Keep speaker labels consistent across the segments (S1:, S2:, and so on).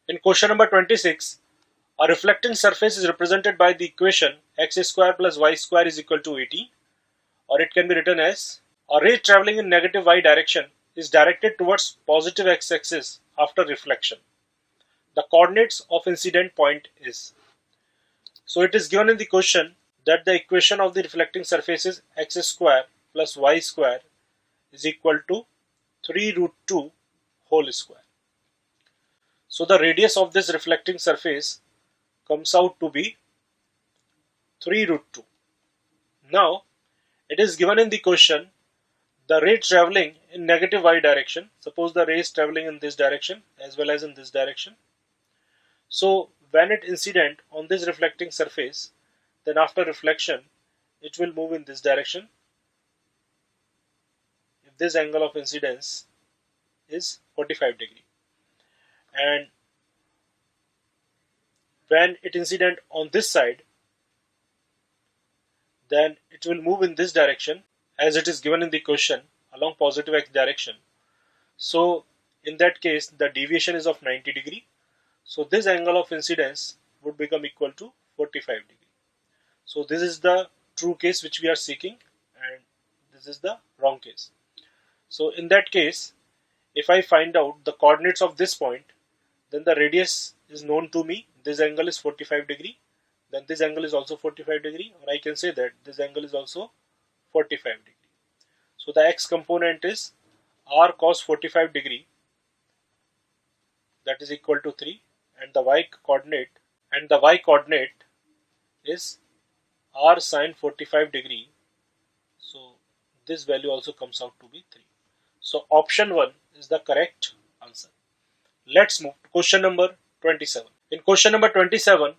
S1: In question number 26, a reflecting surface is represented by the equation x square plus y square is equal to 80, or it can be written as a ray traveling in negative y direction is directed towards positive x-axis after reflection. The coordinates of incident point is. So it is given in the question that the equation of the reflecting surface is x square plus y square is equal to 3 root 2 whole square. So the radius of this reflecting surface comes out to be 3 root 2. Now it is given in the question the ray traveling in negative y direction. Suppose the ray is traveling in this direction as well as in this direction. So when it incident on this reflecting surface, then after reflection it will move in this direction if this angle of incidence is 45 degree, and when it incident on this side, then it will move in this direction as it is given in the question along positive x direction. So in that case the deviation is of 90 degree. So this angle of incidence would become equal to 45 degree. So this is the true case which we are seeking, and this is the wrong case. So in that case, if I find out the coordinates of this point, then the radius is known to me. This angle is 45 degree, then this angle is also 45 degree, or I can say that this angle is also 45 degree. So the x component is r cos 45 degree, that is equal to 3, and the y coordinate is r sin 45 degree. So this value also comes out to be 3. So option 1 is the correct answer. Let's move to question number 27. In question number 27,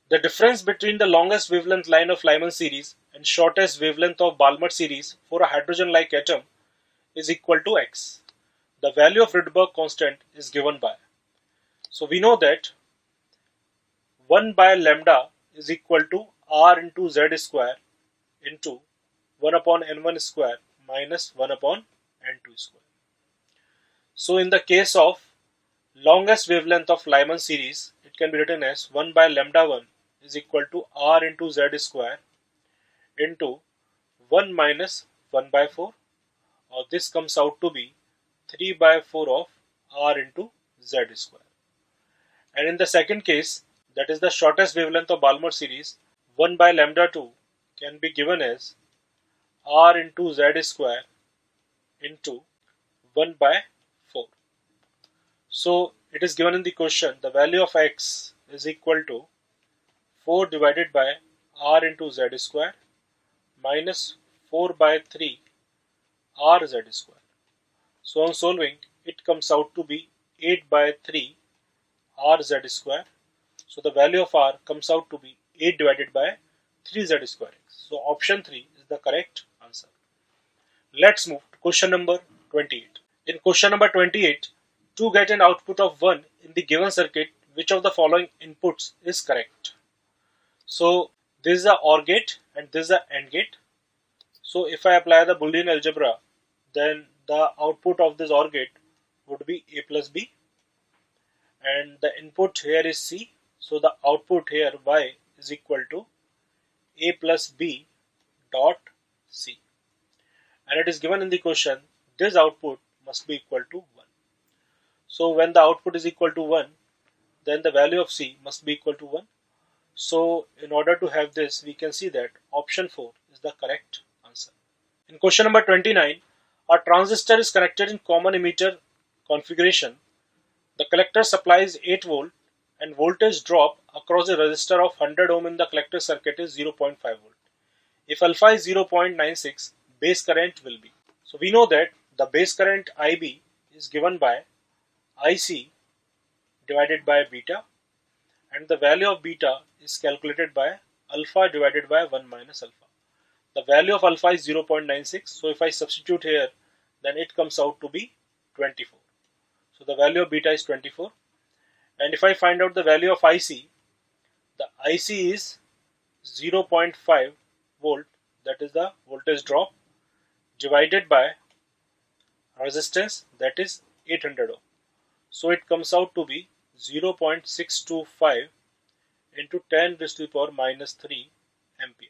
S1: the difference between the longest wavelength line of Lyman series and shortest wavelength of Balmer series for a hydrogen-like atom is equal to x. The value of Rydberg constant is given by. So we know that 1 by lambda is equal to r into z square into 1 upon n1 square minus 1 upon n2 square. So in the case of longest wavelength of Lyman series, it can be written as 1 by lambda 1 is equal to r into z square into 1 minus 1 by 4, or this comes out to be 3 by 4 of r into z square. And in the second case, that is the shortest wavelength of Balmer series, 1 by lambda 2 can be given as r into z square into 1 by 4. So it is given in the question the value of x is equal to 4 divided by r into z square minus 4 by 3 r z square. So on solving, it comes out to be 8 by 3 r z square. So the value of r comes out to be 8 divided by 3 z square x. So option 3 is the correct answer. Let's move to question number 28. In question number 28, to get an output of 1 in the given circuit, which of the following inputs is correct? So this is the OR gate and this is the AND gate. So if I apply the Boolean algebra, then the output of this OR gate would be a plus b, and the input here is c. So the output here y is equal to a plus b dot c, and it is given in the question this output must be equal to 1. So when the output is equal to 1, then the value of c must be equal to 1. So in order to have this, we can see that option 4 is the correct answer. In question number 29, a transistor is connected in common emitter configuration. The collector supplies 8 volt and voltage drop across a resistor of 100 ohm in the collector circuit is 0.5 volt. If alpha is 0.96, base current will be. So we know that the base current IB is given by IC divided by beta, and the value of beta is calculated by alpha divided by 1 minus alpha. The value of alpha is 0.96, so if I substitute here, then it comes out to be 24. So the value of beta is 24, and if I find out the value of IC, the IC is 0.5 volt, that is the voltage drop, divided by resistance, that is 800 ohm. So it comes out to be 0.625 into 10 raised to the power minus 3 ampere.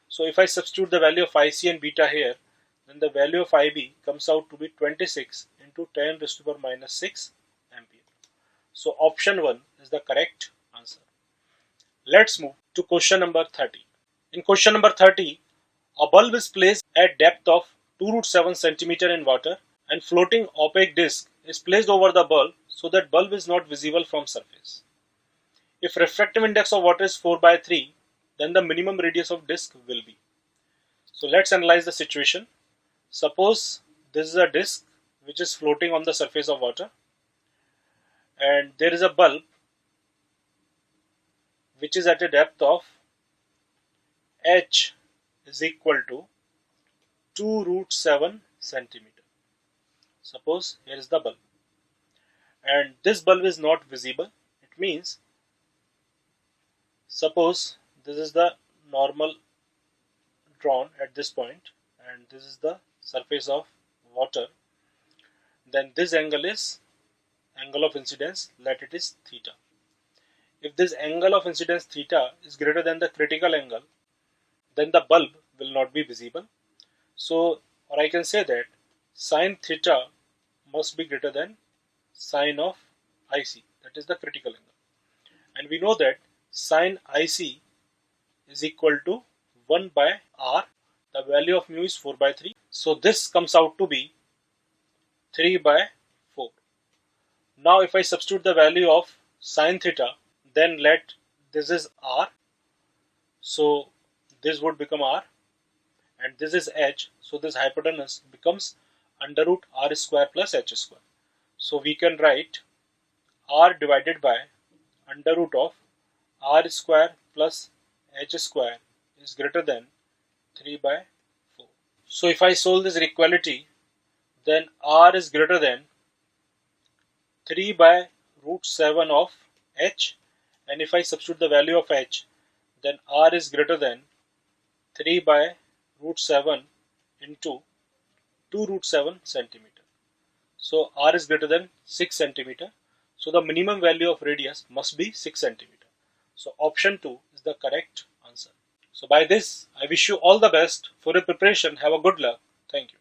S1: So if I substitute the value of IC and beta here, then the value of IB comes out to be 26 into 10 raised to the power minus 6 ampere. So option 1 is the correct answer. Let's move to question number 30. In question number 30, a bulb is placed at depth of 2√7 cm in water and floating opaque disc is placed over the bulb so that bulb is not visible from surface. If refractive index of water is 4/3, then the minimum radius of disc will be. So let's analyze the situation. Suppose this is a disc which is floating on the surface of water, and there is a bulb which is at a depth of h is equal to 2√7 centimeter. Suppose here is the bulb, and this bulb is not visible. It means, suppose this is the normal drawn at this point, and this is the surface of water, then this angle is angle of incidence, let it is theta. If this angle of incidence theta is greater than the critical angle, then the bulb will not be visible. So, or I can say that sine theta must be greater than sine of IC, that is the critical angle. And we know that sine IC is equal to 1/r. The value of mu is 4/3. So this comes out to be 3/4. Now if I substitute the value of sine theta, then let this is r. So this would become r, and this is h. So this hypotenuse becomes under root r square plus h square. So we can write r divided by under root of r square plus h square is greater than 3/4. So if I solve this inequality, then r is greater than 3/√7 of h, and if I substitute the value of h, then r is greater than 3/√7 into 2√7 centimeter. So r is greater than 6 centimeter. So the minimum value of radius must be 6 centimeter. So option 2 is the correct answer. So by this, I wish you all the best for your preparation. Have a good luck. Thank you.